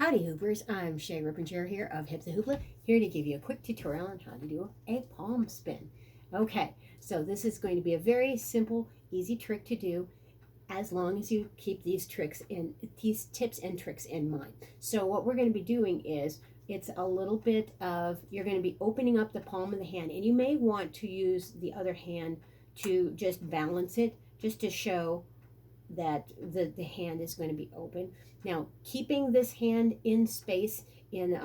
Howdy Hoopers, I'm Shay Rippinger here of Hips and Hoopla, here to give you a quick tutorial on how to do a palm spin. Okay, so this is going to be a very simple, easy trick to do as long as you keep these tips and tricks in mind. So what we're going to be doing is, it's a little bit of, you're going to be opening up the palm of the hand, and you may want to use the other hand to just balance it, just to show that the hand is going to be open. Now, keeping this hand in space, in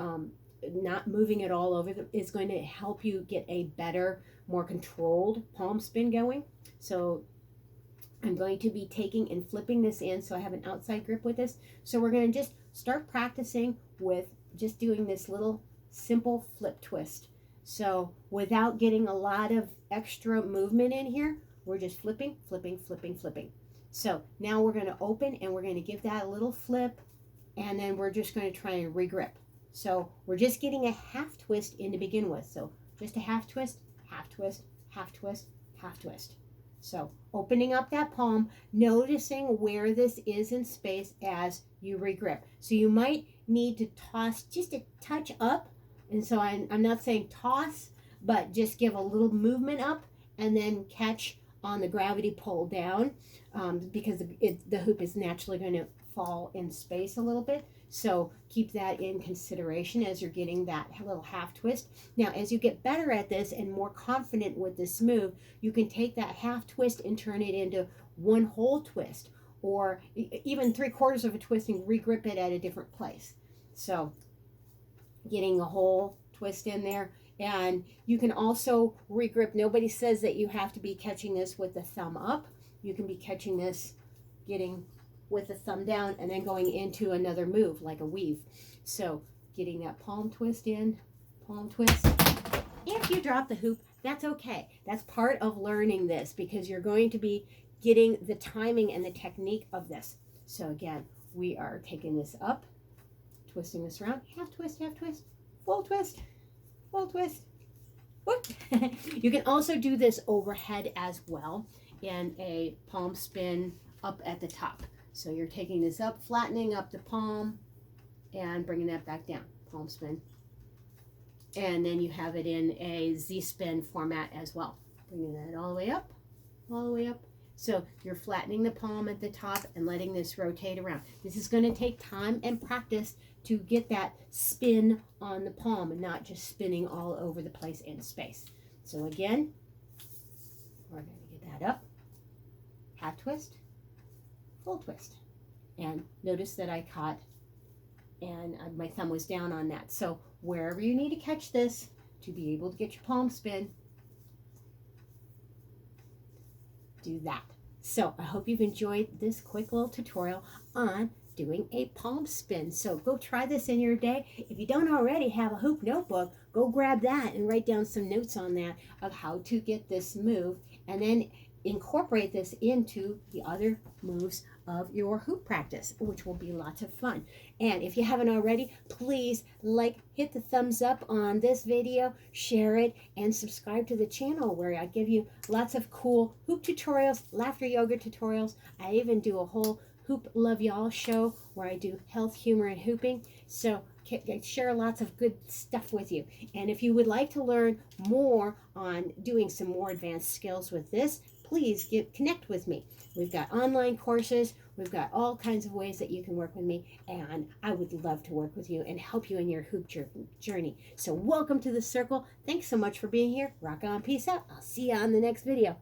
not moving it all over, is going to help you get a better, more controlled palm spin going. So I'm going to be taking and flipping this in so I have an outside grip with this. So we're going to just start practicing with just doing this little simple flip twist. So without getting a lot of extra movement in here, we're just flipping, flipping, flipping, flipping. So now we're going to open and we're going to give that a little flip, and then we're just going to try and regrip. So we're just getting a half twist in to begin with. So just a half twist, half twist, half twist, half twist. So opening up that palm, noticing where this is in space as you regrip. So you might need to toss just a touch up. And so I'm not saying toss, but just give a little movement up and then catch on the gravity pull down, because the hoop is naturally going to fall in space a little bit. So keep that in consideration as you're getting that little half twist. Now, as you get better at this and more confident with this move, you can take that half twist and turn it into one whole twist, or even 3/4 of a twist, and regrip it at a different place. So getting a whole twist in there. And you can also regrip. Nobody says that you have to be catching this with the thumb up. You can be catching this, getting with the thumb down, and then going into another move like a weave. So getting that palm twist in, palm twist. If you drop the hoop, that's okay. That's part of learning this, because you're going to be getting the timing and the technique of this. So again, we are taking this up, twisting this around, half twist, full twist, full twist. You can also do this overhead as well in a palm spin up at the top. So you're taking this up, flattening up the palm, and bringing that back down, palm spin. And then you have it in a Z-spin format as well. Bringing that all the way up, all the way up. So you're flattening the palm at the top and letting this rotate around. This is going to take time and practice to get that spin on the palm and not just spinning all over the place in space. So again, we're going to get that up, half twist, full twist. And notice that I caught, and my thumb was down on that. So wherever you need to catch this to be able to get your palm spin, do that. So I hope you've enjoyed this quick little tutorial on doing a palm spin. So go try this in your day. If you don't already have a hoop notebook, go grab that and write down some notes on that of how to get this move, and then incorporate this into the other moves of your hoop practice, which will be lots of fun. And if you haven't already, please hit the thumbs up on this video, share it, and subscribe to the channel, where I give you lots of cool hoop tutorials, laughter yoga tutorials. I even do a whole Hoop Love Y'all show where I do health, humor, and hooping. So I share lots of good stuff with you. And if you would like to learn more on doing some more advanced skills with this, please connect with me. We've got online courses. We've got all kinds of ways that you can work with me, and I would love to work with you and help you in your hoop journey. So welcome to the circle. Thanks so much for being here. Rock on. Peace out. I'll see you on the next video.